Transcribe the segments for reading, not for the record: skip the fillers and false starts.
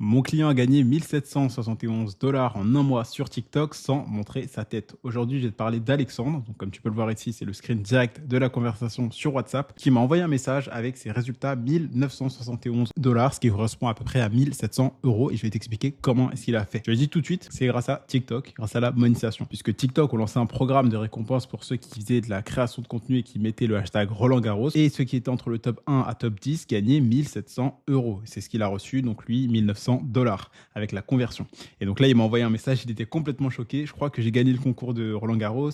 Mon client a gagné 1771 dollars en un mois sur TikTok sans montrer sa tête. Aujourd'hui, je vais te parler d'Alexandre. Donc, comme tu peux le voir ici, c'est le screen direct de la conversation sur WhatsApp qui m'a envoyé un message avec ses résultats 1971 dollars, ce qui correspond à peu près à 1700 euros. Et je vais t'expliquer comment est-ce qu'il a fait. Je le dis tout de suite, c'est grâce à TikTok, grâce à la monétisation. Puisque TikTok ont lancé un programme de récompense pour ceux qui faisaient de la création de contenu et qui mettaient le hashtag Roland Garros. Et ceux qui étaient entre le top 1 à top 10 gagnaient 1700 euros. C'est ce qu'il a reçu, donc lui, 1900 dollars avec la conversion. Et donc là, il m'a envoyé un message, il était complètement choqué. Je crois que j'ai gagné le concours de Roland Garros.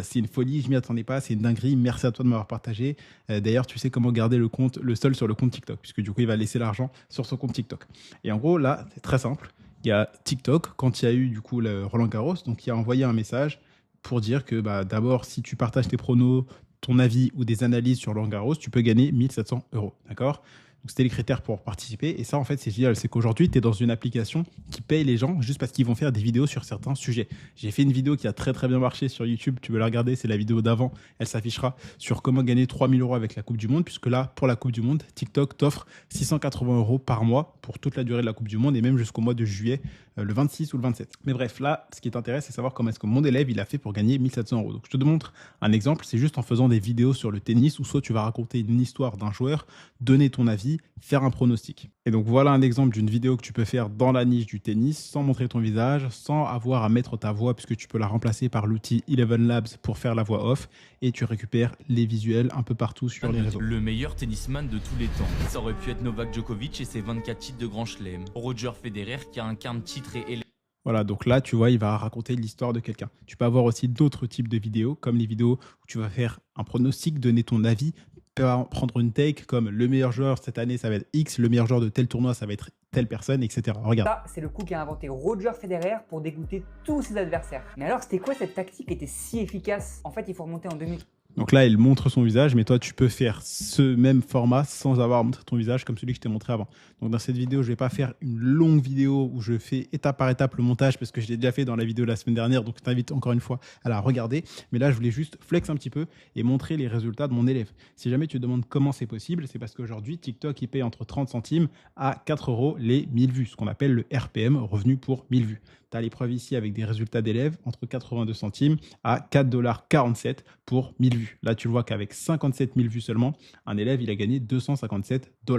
C'est une folie, je m'y attendais pas, c'est une dinguerie. Merci à toi de m'avoir partagé. D'ailleurs, tu sais comment garder le seul sur le compte TikTok, puisque du coup, il va laisser l'argent sur son compte TikTok. Et en gros, là, c'est très simple. Il y a TikTok, quand il y a eu du coup le Roland Garros, donc il a envoyé un message pour dire que d'abord, si tu partages tes pronos, ton avis ou des analyses sur Roland Garros, tu peux gagner 1700 euros. D'accord? Donc, c'était les critères pour participer. Et ça, en fait, c'est génial. C'est qu'aujourd'hui, tu es dans une application qui paye les gens juste parce qu'ils vont faire des vidéos sur certains sujets. J'ai fait une vidéo qui a très, très bien marché sur YouTube. Tu veux la regarder, c'est la vidéo d'avant. Elle s'affichera sur comment gagner 3000 euros avec la Coupe du Monde. Puisque là, pour la Coupe du Monde, TikTok t'offre 680 euros par mois pour toute la durée de la Coupe du Monde et même jusqu'au mois de juillet, le 26 ou le 27. Mais bref, là, ce qui t'intéresse, c'est savoir comment est-ce que mon élève, il a fait pour gagner 1700 euros. Donc, je te montre un exemple. C'est juste en faisant des vidéos sur le tennis où soit tu vas raconter une histoire d'un joueur, donner ton avis, faire un pronostic. Et donc voilà un exemple d'une vidéo que tu peux faire dans la niche du tennis sans montrer ton visage, sans avoir à mettre ta voix puisque tu peux la remplacer par l'outil Eleven Labs pour faire la voix off et tu récupères les visuels un peu partout sur les réseaux. Le meilleur tennisman de tous les temps. Ça aurait pu être Novak Djokovic et ses 24 titres de Grand Chelem. Roger Federer qui incarne titre et Voilà, donc là, tu vois, il va raconter l'histoire de quelqu'un. Tu peux avoir aussi d'autres types de vidéos, comme les vidéos où tu vas faire un pronostic, donner ton avis, prendre une take comme le meilleur joueur cette année, ça va être X, le meilleur joueur de tel tournoi, ça va être telle personne, etc. Regarde. Ça, c'est le coup qu'a inventé Roger Federer pour dégoûter tous ses adversaires. Mais alors, c'était quoi cette tactique qui était si efficace? En fait, il faut remonter en 2000. Donc là, il montre son visage, mais toi, tu peux faire ce même format sans avoir montré ton visage comme celui que je t'ai montré avant. Donc dans cette vidéo, je ne vais pas faire une longue vidéo où je fais étape par étape le montage parce que je l'ai déjà fait dans la vidéo de la semaine dernière, donc je t'invite encore une fois à la regarder. Mais là, je voulais juste flex un petit peu et montrer les résultats de mon élève. Si jamais tu te demandes comment c'est possible, c'est parce qu'aujourd'hui, TikTok, il paye entre 30 centimes à 4 euros les 1000 vues, ce qu'on appelle le RPM, revenu pour 1000 vues. Tu as l'épreuve ici avec des résultats d'élèves entre 82 centimes à 4,47 $ pour 1000 vues. Là, tu le vois qu'avec 57 000 vues seulement, un élève, il a gagné 257 $.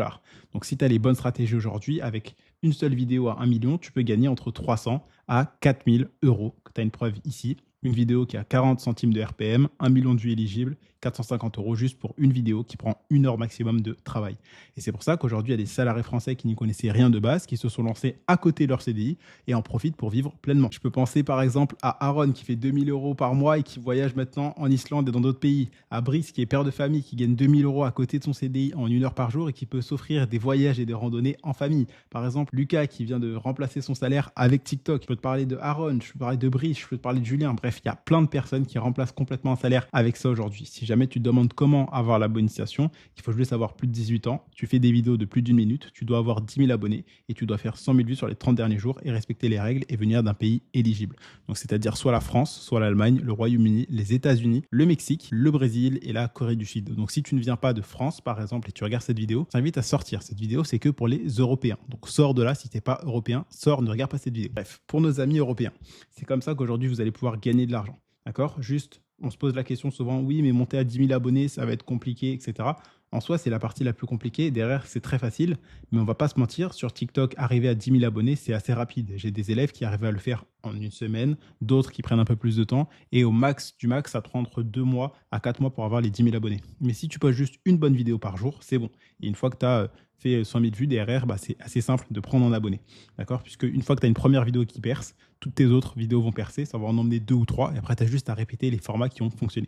Donc, si tu as les bonnes stratégies aujourd'hui, avec une seule vidéo à 1 million, tu peux gagner entre 300 à 4000 euros. Tu as une preuve ici. Une vidéo qui a 40 centimes de RPM, 1 million de vues éligibles, 450 euros juste pour une vidéo qui prend 1 heure maximum de travail. Et c'est pour ça qu'aujourd'hui, il y a des salariés français qui n'y connaissaient rien de base, qui se sont lancés à côté de leur CDI et en profitent pour vivre pleinement. Je peux penser par exemple à Aaron qui fait 2000 euros par mois et qui voyage maintenant en Islande et dans d'autres pays. À Brice qui est père de famille, qui gagne 2000 euros à côté de son CDI en 1 heure par jour et qui peut s'offrir des voyages et des randonnées en famille. Par exemple, Lucas qui vient de remplacer son salaire avec TikTok. Je peux te parler de Aaron, je peux te parler de Brice, je peux te parler de Julien. Bref, il y a plein de personnes qui remplacent complètement un salaire avec ça aujourd'hui. Si jamais tu te demandes comment avoir la monétisation, il faut juste avoir plus de 18 ans, tu fais des vidéos de plus d'1 minute, tu dois avoir 10 000 abonnés et tu dois faire 100 000 vues sur les 30 derniers jours et respecter les règles et venir d'un pays éligible. Donc c'est-à-dire soit la France, soit l'Allemagne, le Royaume-Uni, les États-Unis, le Mexique, le Brésil et la Corée du Sud. Donc si tu ne viens pas de France par exemple et tu regardes cette vidéo, je t'invite à sortir. Cette vidéo c'est que pour les Européens. Donc sors de là si tu n'es pas européen, sors, ne regarde pas cette vidéo. Bref, pour nos amis européens, c'est comme ça qu'aujourd'hui vous allez pouvoir gagner de l'argent. D'accord? Juste, on se pose la question souvent, oui, mais monter à 10 000 abonnés, ça va être compliqué, etc. En soi, c'est la partie la plus compliquée. Derrière, c'est très facile, mais on va pas se mentir. Sur TikTok, arriver à 10 000 abonnés, c'est assez rapide. J'ai des élèves qui arrivent à le faire en une semaine, d'autres qui prennent un peu plus de temps. Et au max du max, ça prend entre 2 mois à 4 mois pour avoir les 10 000 abonnés. Mais si tu postes juste une bonne vidéo par jour, c'est bon. Et une fois que tu as fait 100 000 vues, derrière, c'est assez simple de prendre un abonné. D'accord? Puisque une fois que tu as une première vidéo qui perce, toutes tes autres vidéos vont percer. Ça va en emmener 2 ou 3. Et après, tu as juste à répéter les formats qui ont fonctionné.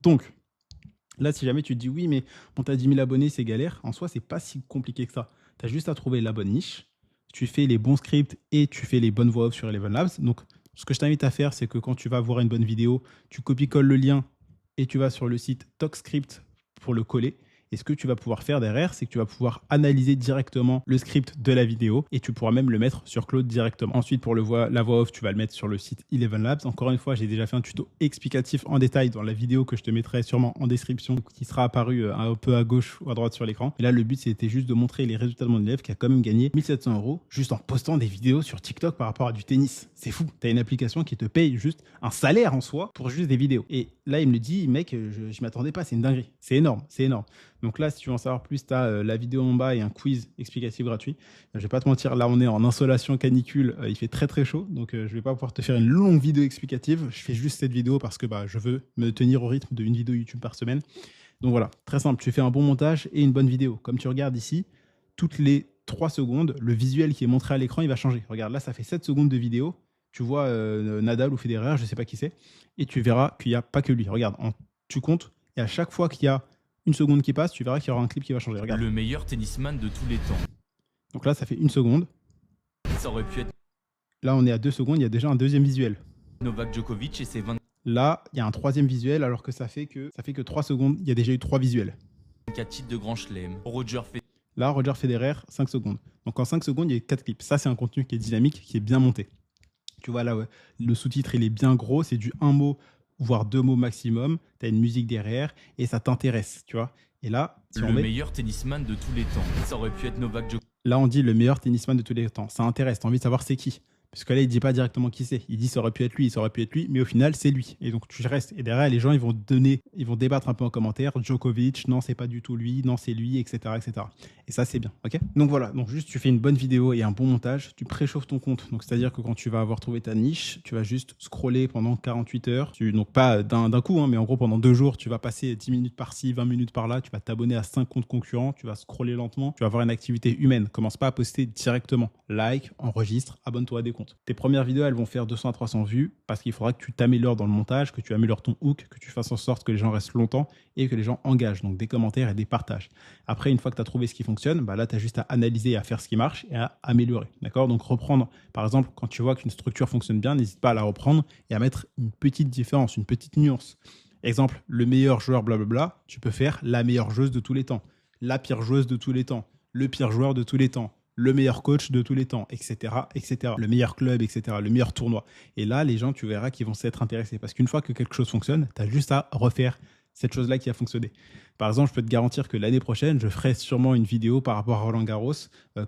Donc, là, si jamais tu te dis oui, mais monter à 10 000 abonnés, c'est galère, en soi, c'est pas si compliqué que ça. Tu as juste à trouver la bonne niche, tu fais les bons scripts et tu fais les bonnes voix off sur Eleven Labs. Donc, ce que je t'invite à faire, c'est que quand tu vas voir une bonne vidéo, tu copies-colles le lien et tu vas sur le site TalkScript pour le coller. Et ce que tu vas pouvoir faire derrière, c'est que tu vas pouvoir analyser directement le script de la vidéo et tu pourras même le mettre sur Claude directement. Ensuite, pour la voix off, tu vas le mettre sur le site Eleven Labs. Encore une fois, j'ai déjà fait un tuto explicatif en détail dans la vidéo que je te mettrai sûrement en description, qui sera apparu un peu à gauche ou à droite sur l'écran. Et là, le but, c'était juste de montrer les résultats de mon élève qui a quand même gagné 1700 € juste en postant des vidéos sur TikTok par rapport à du tennis. C'est fou. Tu as une application qui te paye juste un salaire en soi pour juste des vidéos. Et là, il me dit, mec, je m'attendais pas, c'est une dinguerie. C'est énorme, c'est énorme. Donc là, si tu veux en savoir plus, tu as la vidéo en bas et un quiz explicatif gratuit. Je vais pas te mentir, là, on est en insolation canicule. Il fait très très chaud. Donc je vais pas pouvoir te faire une longue vidéo explicative. Je fais juste cette vidéo parce que je veux me tenir au rythme d'une vidéo YouTube par semaine. Donc voilà, très simple. Tu fais un bon montage et une bonne vidéo. Comme tu regardes ici, toutes les 3 secondes, le visuel qui est montré à l'écran, il va changer. Regarde, là, ça fait 7 secondes de vidéo. Tu vois Nadal ou Federer, je sais pas qui c'est. Et tu verras qu'il n'y a pas que lui. Regarde, tu comptes. Et à chaque fois qu'il y a une seconde qui passe, tu verras qu'il y aura un clip qui va changer. Regarde. Le meilleur tennisman de tous les temps. Donc là, ça fait 1 seconde. Ça aurait pu être Là, on est à 2 secondes. Il y a déjà un deuxième visuel. Novak Djokovic et ses 24 Là, il y a un troisième visuel alors que ça fait que 3 secondes. Il y a déjà eu 3 visuels. titres de Grand Chelem. Roger Federer. Là, Roger Federer, 5 secondes. Donc en 5 secondes, il y a 4 clips. Ça, c'est un contenu qui est dynamique, qui est bien monté. Tu vois là, ouais, le sous-titre, il est bien gros. C'est du 1 mot, voire 2 mots maximum. Tu as une musique derrière et ça t'intéresse, tu vois. Et là, si Le meilleur tennisman de tous les temps. Ça aurait pu être Novak Djokovic. là, on dit le meilleur tennisman de tous les temps. Ça intéresse. Tu as envie de savoir c'est qui. Parce que là, il dit pas directement qui c'est. Il dit ça aurait pu être lui, ça aurait pu être lui, mais au final, c'est lui. Et donc, tu restes. Et derrière, les gens, ils vont débattre un peu en commentaire. Djokovic, non, c'est pas du tout lui, non, c'est lui, etc., etc. Et ça, c'est bien, ok. Donc voilà. Donc juste, tu fais une bonne vidéo et un bon montage. Tu préchauffes ton compte. Donc c'est-à-dire que quand tu vas avoir trouvé ta niche, tu vas juste scroller pendant 48 heures. Donc pas d'un coup, hein, mais en gros, pendant 2 jours, tu vas passer 10 minutes par-ci, 20 minutes par-là. Tu vas t'abonner à 5 comptes concurrents. Tu vas scroller lentement. Tu vas avoir une activité humaine. Commence pas à poster directement. Like, enregistre, abonne-toi à des comptes. Tes premières vidéos, elles vont faire 200 à 300 vues parce qu'il faudra que tu t'améliores dans le montage, que tu améliores ton hook, que tu fasses en sorte que les gens restent longtemps et que les gens engagent. Donc des commentaires et des partages. Après, une fois que tu as trouvé ce qui fonctionne, là, tu as juste à analyser et à faire ce qui marche et à améliorer. D'accord ? Donc reprendre, par exemple, quand tu vois qu'une structure fonctionne bien, n'hésite pas à la reprendre et à mettre une petite différence, une petite nuance. Exemple, le meilleur joueur, blablabla, tu peux faire la meilleure joueuse de tous les temps, la pire joueuse de tous les temps, le pire joueur de tous les temps, le meilleur coach de tous les temps, etc., etc. Le meilleur club, etc., le meilleur tournoi. Et là, les gens, tu verras qu'ils vont s'être intéressés. Parce qu'une fois que quelque chose fonctionne, tu as juste à refaire cette chose-là qui a fonctionné. Par exemple, je peux te garantir que l'année prochaine, je ferai sûrement une vidéo par rapport à Roland Garros,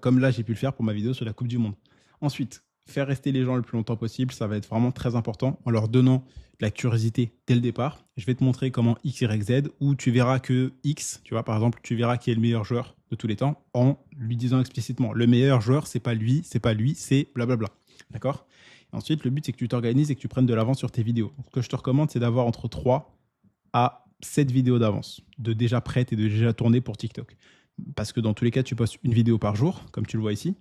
comme là, j'ai pu le faire pour ma vidéo sur la Coupe du Monde. Ensuite, faire rester les gens le plus longtemps possible, ça va être vraiment très important en leur donnant de la curiosité dès le départ. Je vais te montrer comment X, Y, Z, où tu verras que X, tu vois, par exemple, tu verras qui est le meilleur joueur de tous les temps en lui disant explicitement le meilleur joueur, c'est pas lui, c'est blablabla. D'accord ? Et ensuite, le but, c'est que tu t'organises et que tu prennes de l'avance sur tes vidéos. Donc, ce que je te recommande, c'est d'avoir entre 3 à 7 vidéos d'avance, de déjà prêtes et de déjà tournées pour TikTok. Parce que dans tous les cas, tu postes une vidéo par jour, comme tu le vois ici.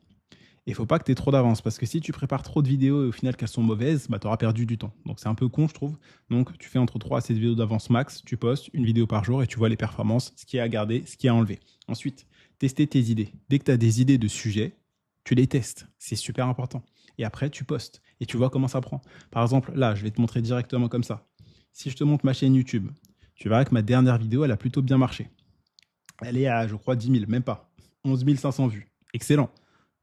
Et il ne faut pas que tu aies trop d'avance, parce que si tu prépares trop de vidéos et au final qu'elles sont mauvaises, tu auras perdu du temps. Donc c'est un peu con, je trouve. Donc tu fais entre 3 à 7 vidéos d'avance max, tu postes une vidéo par jour et tu vois les performances, ce qui est à garder, ce qui est à enlever. Ensuite, tester tes idées. Dès que tu as des idées de sujets, tu les testes. C'est super important. Et après, tu postes et tu vois comment ça prend. Par exemple, là, je vais te montrer directement comme ça. Si je te montre ma chaîne YouTube, tu verras que ma dernière vidéo, elle a plutôt bien marché. Elle est à, je crois, 10 000, même pas. 11 500 vues. Excellent.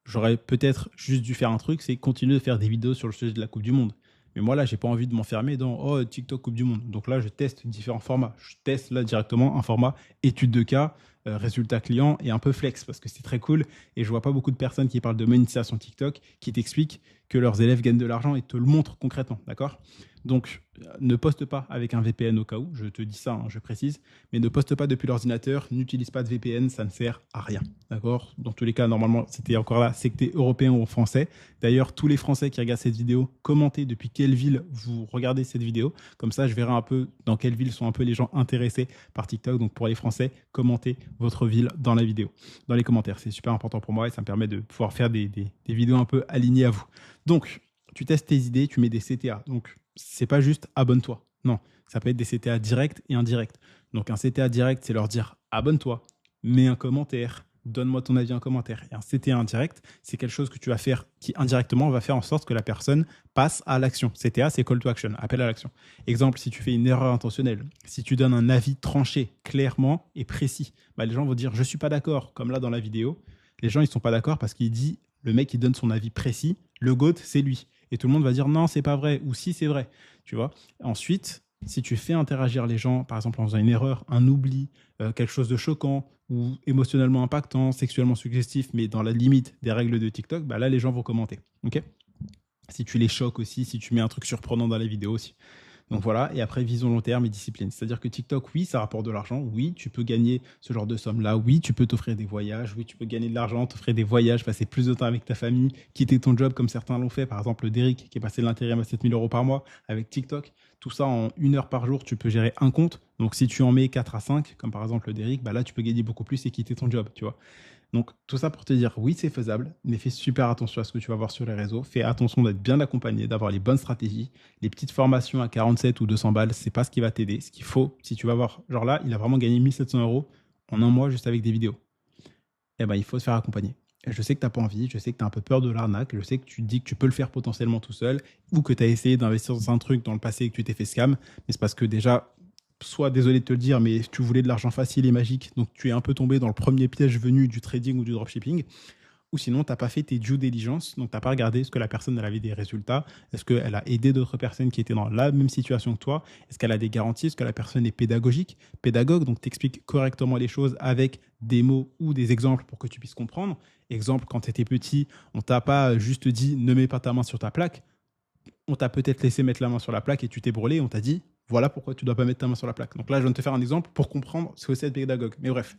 J'aurais peut-être juste dû faire un truc, c'est continuer de faire des vidéos sur le sujet de la Coupe du Monde. Mais moi, là, j'ai pas envie de m'enfermer dans TikTok Coupe du Monde. Donc là, je teste différents formats. Je teste là directement un format étude de cas, résultat client et un peu flex parce que c'est très cool. Et je vois pas beaucoup de personnes qui parlent de monétisation TikTok qui t'expliquent que leurs élèves gagnent de l'argent et te le montrent concrètement. D'accord ? Donc, ne poste pas avec un VPN au cas où, je te dis ça, hein, je précise, mais ne poste pas depuis l'ordinateur, n'utilise pas de VPN, ça ne sert à rien, d'accord ? Dans tous les cas, normalement, c'était encore là, c'est que tu es européen ou français. D'ailleurs, tous les Français qui regardent cette vidéo, commentez depuis quelle ville vous regardez cette vidéo. Comme ça, je verrai un peu dans quelle ville sont un peu les gens intéressés par TikTok. Donc, pour les Français, commentez votre ville dans la vidéo, dans les commentaires. C'est super important pour moi et ça me permet de pouvoir faire des vidéos un peu alignées à vous. Donc, tu testes tes idées, tu mets des CTA. Donc, c'est pas juste abonne-toi. Non, ça peut être des CTA directs et indirects. Donc un CTA direct, c'est leur dire abonne-toi, mets un commentaire, donne-moi ton avis en commentaire. Et un CTA indirect, c'est quelque chose que tu vas faire qui indirectement va faire en sorte que la personne passe à l'action. CTA, c'est call to action, appel à l'action. Exemple, si tu fais une erreur intentionnelle, si tu donnes un avis tranché, clairement et précis, les gens vont dire je suis pas d'accord, comme là dans la vidéo. Les gens ils sont pas d'accord parce qu'il dit, le mec il donne son avis précis, le GOAT c'est lui. Et tout le monde va dire non c'est pas vrai ou si c'est vrai, tu vois. Ensuite, si tu fais interagir les gens, par exemple en faisant une erreur, un oubli, quelque chose de choquant ou émotionnellement impactant, sexuellement suggestif, mais dans la limite des règles de TikTok, là les gens vont commenter. Ok ? Si tu les choques aussi, si tu mets un truc surprenant dans la vidéo aussi. Donc voilà, et après, vision long terme et discipline. C'est-à-dire que TikTok, oui, ça rapporte de l'argent. Oui, tu peux gagner ce genre de somme-là. Oui, tu peux t'offrir des voyages. Oui, tu peux gagner de l'argent, t'offrir des voyages, passer plus de temps avec ta famille, quitter ton job comme certains l'ont fait. Par exemple, Derrick, qui est passé de l'intérim à 7 000 € par mois avec TikTok. Tout ça en 1 heure par jour, tu peux gérer un compte. Donc si tu en mets 4 à 5, comme par exemple le Derrick, là, tu peux gagner beaucoup plus et quitter ton job, tu vois. Donc, tout ça pour te dire, oui, c'est faisable, mais fais super attention à ce que tu vas voir sur les réseaux. Fais attention d'être bien accompagné, d'avoir les bonnes stratégies. Les petites formations à 47 ou 200 balles, c'est pas ce qui va t'aider. Ce qu'il faut, si tu vas voir, genre là, il a vraiment gagné 1 700 € en un mois juste avec des vidéos. Il faut se faire accompagner. Et je sais que tu n'as pas envie, je sais que tu as un peu peur de l'arnaque, je sais que tu te dis que tu peux le faire potentiellement tout seul ou que tu as essayé d'investir dans un truc dans le passé et que tu t'es fait scam. Mais c'est parce que déjà, soit désolé de te le dire, mais tu voulais de l'argent facile et magique, donc tu es un peu tombé dans le premier piège venu du trading ou du dropshipping, ou sinon tu n'as pas fait tes due diligence, donc tu n'as pas regardé est-ce que la personne elle avait des résultats, est-ce qu'elle a aidé d'autres personnes qui étaient dans la même situation que toi, est-ce qu'elle a des garanties, est-ce que la personne est pédagogue, donc t'explique correctement les choses avec des mots ou des exemples pour que tu puisses comprendre. Exemple, quand tu étais petit, on t'a pas juste dit ne mets pas ta main sur ta plaque, on t'a peut-être laissé mettre la main sur la plaque et tu t'es brûlé, on t'a dit voilà pourquoi tu ne dois pas mettre ta main sur la plaque. Donc là, je viens de te faire un exemple pour comprendre ce que c'est être pédagogue. Mais bref,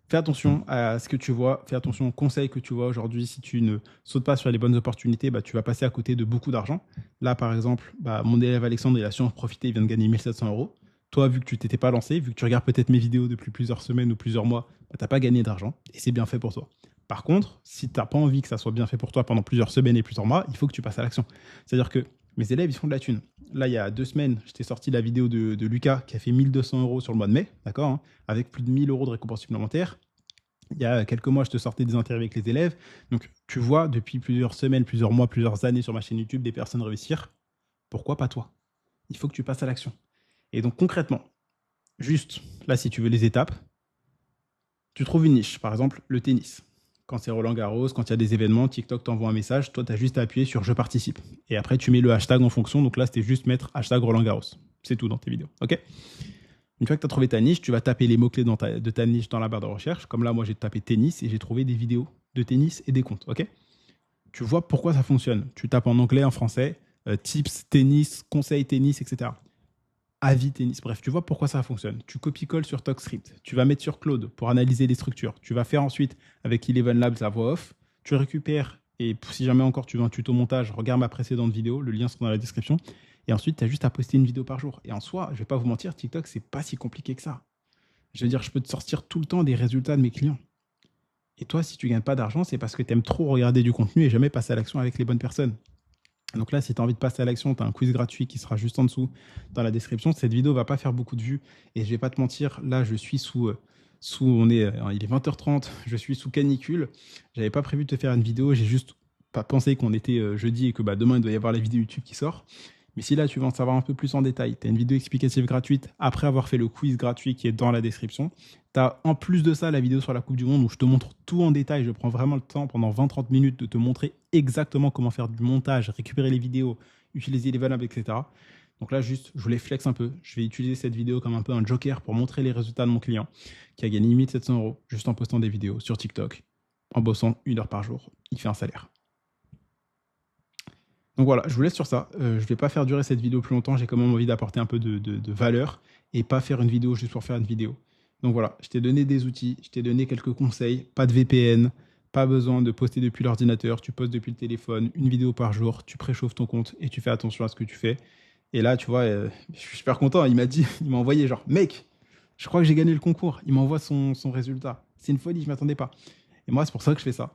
fais attention à ce que tu vois, fais attention aux conseils que tu vois aujourd'hui. Si tu ne sautes pas sur les bonnes opportunités, tu vas passer à côté de beaucoup d'argent. Là, par exemple, mon élève Alexandre, il a su en profiter, il vient de gagner 1 700 €. Toi, vu que tu ne t'étais pas lancé, vu que tu regardes peut-être mes vidéos depuis plusieurs semaines ou plusieurs mois, tu n'as pas gagné d'argent et c'est bien fait pour toi. Par contre, si tu n'as pas envie que ça soit bien fait pour toi pendant plusieurs semaines et plusieurs mois, il faut que tu passes à l'action. C'est-à-dire que mes élèves, ils font de la thune. Là, il y a 2 semaines, je t'ai sorti la vidéo de Lucas qui a fait 1 200 € sur le mois de mai, d'accord, hein, avec plus de 1 000 € de récompenses supplémentaires. Il y a quelques mois, je te sortais des interviews avec les élèves. Donc, tu vois, depuis plusieurs semaines, plusieurs mois, plusieurs années sur ma chaîne YouTube, des personnes réussir. Pourquoi pas toi ? Il faut que tu passes à l'action. Et donc, concrètement, juste, là, si tu veux les étapes, tu trouves une niche. Par exemple, le tennis. Quand c'est Roland Garros, quand il y a des événements, TikTok t'envoie un message, toi, tu as juste à appuyer sur « Je participe ». Et après, tu mets le hashtag en fonction. Donc là, c'était juste mettre hashtag Roland Garros. C'est tout dans tes vidéos. OK ? Une fois que tu as trouvé ta niche, tu vas taper les mots-clés de ta niche dans la barre de recherche. Comme là, moi, j'ai tapé tennis et j'ai trouvé des vidéos de tennis et des comptes. OK ? Tu vois pourquoi ça fonctionne. Tu tapes en anglais, en français, tips, tennis, conseils tennis, etc. Avis tennis. Bref, tu vois pourquoi ça fonctionne. Tu copie-colles sur TalkScript. Tu vas mettre sur Claude pour analyser les structures. Tu vas faire ensuite avec Eleven Labs la voix off. Tu récupères et si jamais encore tu veux un tuto montage, regarde ma précédente vidéo. Le lien sera dans la description. Et ensuite, tu as juste à poster une vidéo par jour. Et en soi, je ne vais pas vous mentir, TikTok, c'est pas si compliqué que ça. Je veux dire, je peux te sortir tout le temps des résultats de mes clients. Et toi, si tu ne gagnes pas d'argent, c'est parce que tu aimes trop regarder du contenu et jamais passer à l'action avec les bonnes personnes. Donc là, si tu as envie de passer à l'action, tu as un quiz gratuit qui sera juste en dessous dans la description. Cette vidéo ne va pas faire beaucoup de vues. Et je ne vais pas te mentir, là, je suis il est 20h30, je suis sous canicule. Je n'avais pas prévu de te faire une vidéo. J'ai juste pas pensé qu'on était jeudi et que demain, il doit y avoir la vidéo YouTube qui sort. Mais si là, tu veux en savoir un peu plus en détail, tu as une vidéo explicative gratuite après avoir fait le quiz gratuit qui est dans la description. Tu as en plus de ça la vidéo sur la Coupe du Monde où je te montre tout en détail. Je prends vraiment le temps pendant 20-30 minutes de te montrer exactement comment faire du montage, récupérer les vidéos, utiliser les valables, etc. Donc là, juste, je voulais flex un peu. Je vais utiliser cette vidéo comme un peu un joker pour montrer les résultats de mon client qui a gagné 1 700 € juste en postant des vidéos sur TikTok, en bossant 1 heure par jour. Il fait un salaire. Donc voilà, je vous laisse sur ça. Je ne vais pas faire durer cette vidéo plus longtemps. J'ai quand même envie d'apporter un peu de valeur et pas faire une vidéo juste pour faire une vidéo. Donc voilà, je t'ai donné des outils, je t'ai donné quelques conseils. Pas de VPN, pas besoin de poster depuis l'ordinateur. Tu postes depuis le téléphone, une vidéo par jour. Tu préchauffes ton compte et tu fais attention à ce que tu fais. Et là, tu vois, je suis super content. Il m'a envoyé genre, mec, je crois que j'ai gagné le concours. Il m'envoie son résultat. C'est une folie, je ne m'attendais pas. Et moi, c'est pour ça que je fais ça.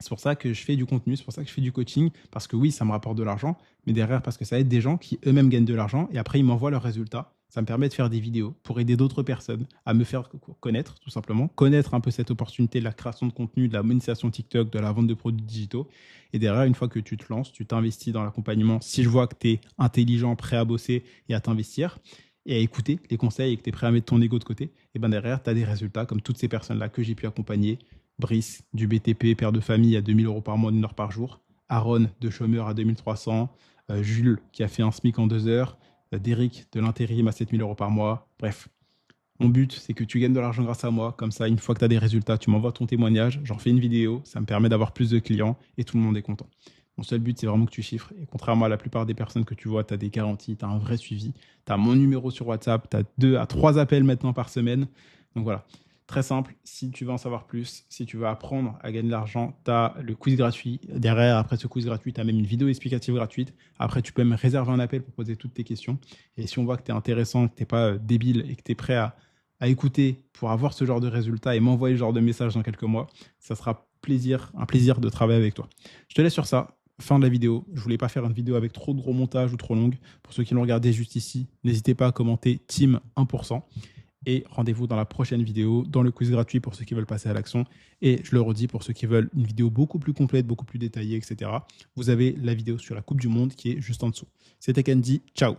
C'est pour ça que je fais du contenu, c'est pour ça que je fais du coaching, parce que oui, ça me rapporte de l'argent, mais derrière, parce que ça aide des gens qui eux-mêmes gagnent de l'argent, et après, ils m'envoient leurs résultats Ça me permet de faire des vidéos pour aider d'autres personnes à me faire connaître, tout simplement, connaître un peu cette opportunité de la création de contenu, de la monétisation TikTok, de la vente de produits digitaux. Et derrière, une fois que tu te lances, tu t'investis dans l'accompagnement. Si je vois que tu es intelligent, prêt à bosser et à t'investir et à écouter les conseils et que tu es prêt à mettre ton ego de côté, et ben derrière, tu as des résultats comme toutes ces personnes-là que j'ai pu accompagner. Brice, du BTP, père de famille à 2000 € par mois, 1 heure par jour. Aaron, de chômeur à 2300. Jules, qui a fait un SMIC en 2 heures. Derrick, de l'intérim à 7000 € par mois. Bref, mon but, c'est que tu gagnes de l'argent grâce à moi. Comme ça, une fois que tu as des résultats, tu m'envoies ton témoignage, j'en fais une vidéo, ça me permet d'avoir plus de clients et tout le monde est content. Mon seul but, c'est vraiment que tu chiffres. Et contrairement à la plupart des personnes que tu vois, tu as des garanties, tu as un vrai suivi. Tu as mon numéro sur WhatsApp, tu as 2 à 3 appels maintenant par semaine. Donc voilà, très simple. Si tu veux en savoir plus, si tu veux apprendre à gagner de l'argent, tu as le quiz gratuit. Derrière, après ce quiz gratuit, tu as même une vidéo explicative gratuite. Après, tu peux même réserver un appel pour poser toutes tes questions. Et si on voit que tu es intéressant, que tu n'es pas débile et que tu es prêt à écouter pour avoir ce genre de résultats et m'envoyer ce genre de message dans quelques mois, ça sera un plaisir de travailler avec toi. Je te laisse sur ça. Fin de la vidéo. Je voulais pas faire une vidéo avec trop de gros montage ou trop longue. Pour ceux qui l'ont regardé juste ici, n'hésitez pas à commenter Team 1%. Et rendez-vous dans la prochaine vidéo, dans le quiz gratuit pour ceux qui veulent passer à l'action. Et je le redis, pour ceux qui veulent une vidéo beaucoup plus complète, beaucoup plus détaillée, etc., vous avez la vidéo sur la Coupe du Monde qui est juste en dessous. C'était Candy. Ciao.